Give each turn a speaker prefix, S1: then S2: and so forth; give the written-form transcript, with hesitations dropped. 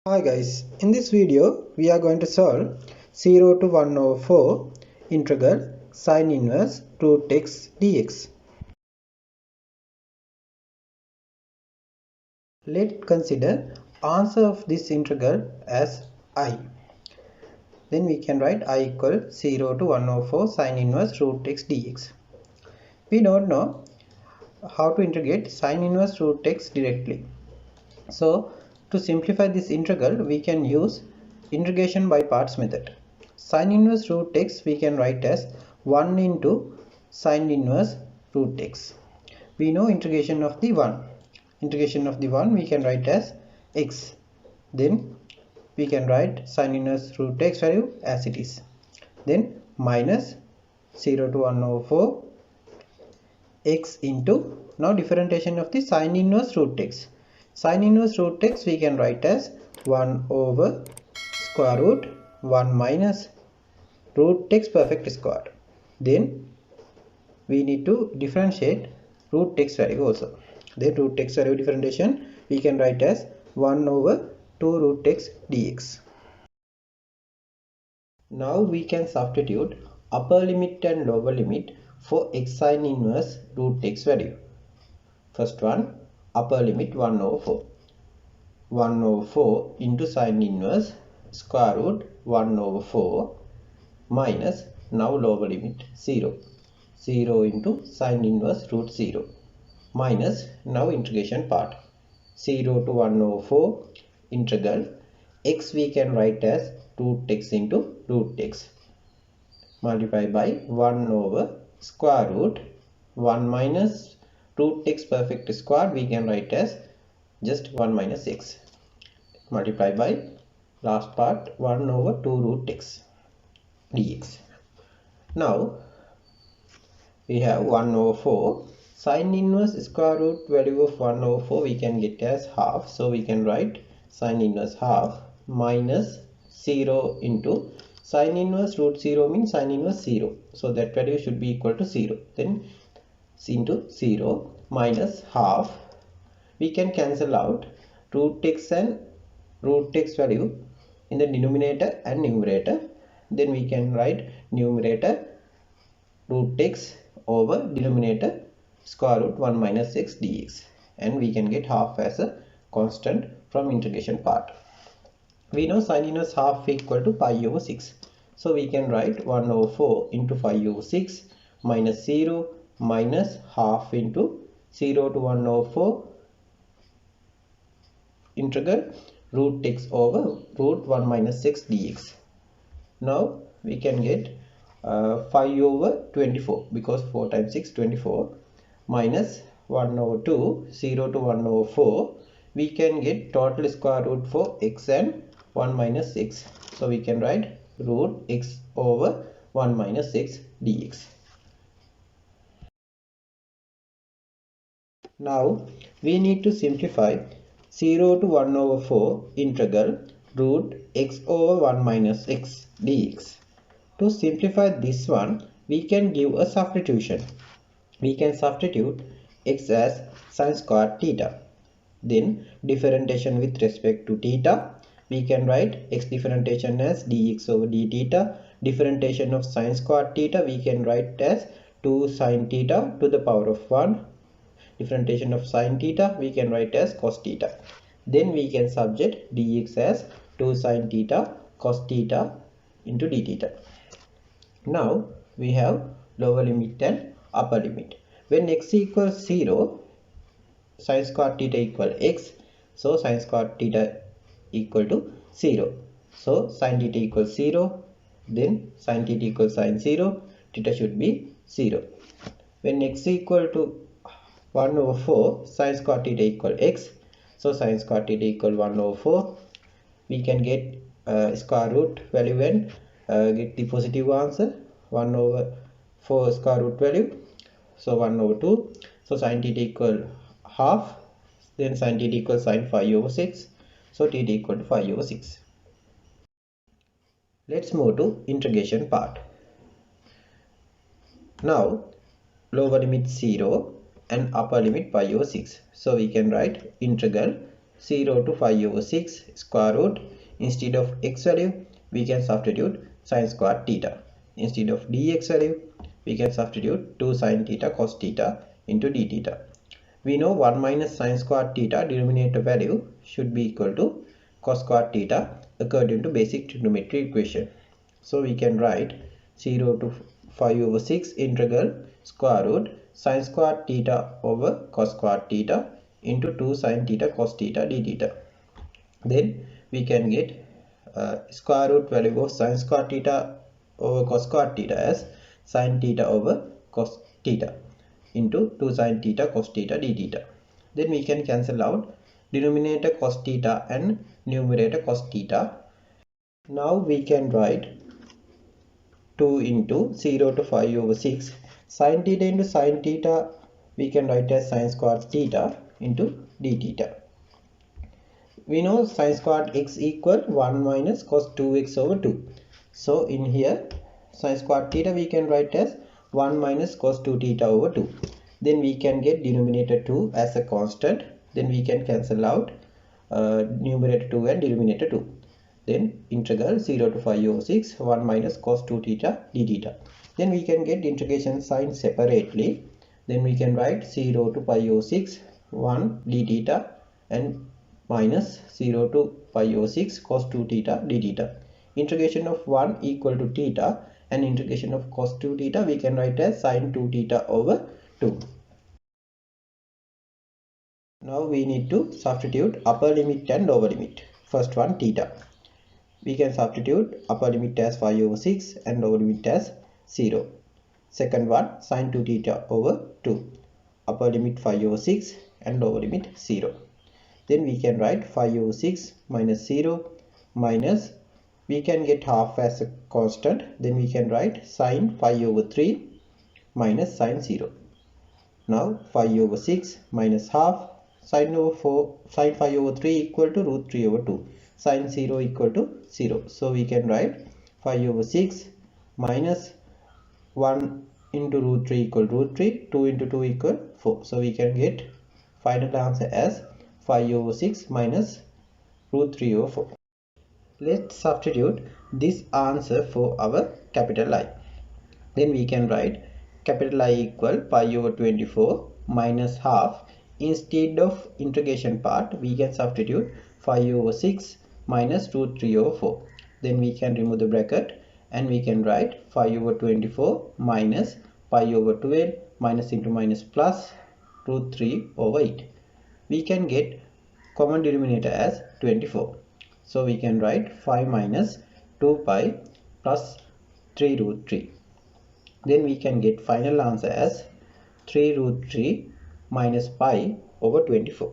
S1: Hi guys, in this video we are going to solve 0 to 1 over 4 integral sin inverse root x dx. Let's consider answer of this integral as I. Then we can write I equal 0 to 1 over 4 sin inverse root x dx. We don't know how to integrate sin inverse root x directly. So to simplify this integral, we can use integration by parts method. Sin inverse root x we can write as 1 into sin inverse root x. We know integration of the 1. Integration of the 1 we can write as x. Then we can write sin inverse root x value as it is. Then minus 0 to 1 over 4 x into, now differentiation of the sin inverse root x. Sin inverse root x we can write as 1 over square root 1 minus root x perfect square. Then we need to differentiate root x value also. Then root x value differentiation we can write as 1 over 2 root x dx. Now we can substitute upper limit and lower limit for x sin inverse root x value. First one, upper limit 1 over 4. 1 over 4 into sin inverse square root 1 over 4 minus, now lower limit 0. 0 into sin inverse root 0 minus, now integration part. 0 to 1 over 4 integral x we can write as root x into root x multiply by 1 over square root 1 minus root x perfect square we can write as just 1 minus x multiply by last part 1 over 2 root x dx. Now we have 1 over 4 sin inverse square root value of 1 over 4 we can get as half, so we can write sin inverse half minus 0 into sin inverse root 0 means sin inverse 0, so that value should be equal to 0. Then into 0 minus half, we can cancel out root x and root x value in the denominator and numerator. Then we can write numerator root x over denominator square root 1 minus x dx, and we can get half as a constant from integration part. We know sin inverse half equal to pi over 6, so we can write 1 over 4 into pi over 6 minus 0 minus half into 0 to 1 over 4 integral root x over root 1 minus 6 dx. Now we can get 5 over 24 because 4 times 6 24 minus 1 over 2 0 to 1 over 4 we can get total square root for x and 1 minus x, so we can write root x over 1 minus x dx. Now we need to simplify 0 to 1 over 4 integral root x over 1 minus x dx. To simplify this one, we can give a substitution. We can substitute x as sin square theta. Then differentiation with respect to theta, we can write x differentiation as dx over d theta. Differentiation of sin square theta we can write as 2 sin theta to the power of 1. Differentiation of sin theta we can write as cos theta. Then we can subject dx as 2 sin theta cos theta into d theta. Now we have lower limit and upper limit. When x equals 0, sin square theta equal x, so sin square theta equal to 0. So sin theta equals 0, then sin theta equals sin 0, theta should be 0. When x equal to 1 over 4, sin square theta equal x, so sin square theta equal 1 over 4. We can get square root value and get the positive answer 1 over 4 square root value, so 1 over 2. So sin theta equal half, then sin theta equal sin 5 over 6, so theta equal to 5 over 6. Let's move to integration part. Now lower limit 0 and upper limit pi over 6, so we can write integral 0 to 5 over 6 square root. Instead of x value, we can substitute sin square theta. Instead of dx value, we can substitute 2 sin theta cos theta into d theta. We know 1 minus sin square theta denominator value should be equal to cos square theta according to basic trigonometry equation. So we can write 0 to 5 over 6 integral square root sin square theta over cos square theta into 2 sin theta cos theta d theta. Then we can get square root value of sin square theta over cos square theta as sin theta over cos theta into 2 sin theta cos theta d theta. Then we can cancel out denominator cos theta and numerator cos theta. Now we can write 2 into 0 to 5 over 6 sin theta into sin theta we can write as sin squared theta into d theta. We know sin squared x equal 1 minus cos 2x over 2. So in here sin squared theta we can write as 1 minus cos 2 theta over 2. Then we can get denominator 2 as a constant. Then we can cancel out numerator 2 and denominator 2. Then integral 0 to 5 over 6 1 minus cos 2 theta d theta. Then we can get integration sign separately. Then we can write 0 to 5 over 6 1 d theta and minus 0 to 5 over 6 cos 2 theta d theta. Integration of 1 equal to theta and integration of cos 2 theta we can write as sin 2 theta over 2. Now we need to substitute upper limit and lower limit. First one theta. We can substitute upper limit as 5 over 6 and lower limit as 0. Second one sin 2 theta over 2. Upper limit 5 over 6 and lower limit 0. Then we can write 5 over 6 minus 0 minus we can get half as a constant. Then we can write sin 5 over 3 minus sin 0. Now 5 over 6 minus half sin 5 over 3 equal to root 3 over 2. Sin 0 equal to 0. So we can write 5 over 6 minus 1 into root 3 equal root 3. 2 into 2 equal 4. So we can get final answer as 5 over 6 minus root 3 over 4. Let's substitute this answer for our capital I. Then we can write capital I equal pi over 24 minus half. Instead of integration part, we can substitute 5 over 6 minus root 3 over 4. Then we can remove the bracket and we can write 5 over 24 minus pi over 12 minus into minus plus root 3 over 8. We can get common denominator as 24. So we can write 5 minus 2 pi plus 3 root 3. Then we can get final answer as 3 root 3 minus pi over 24.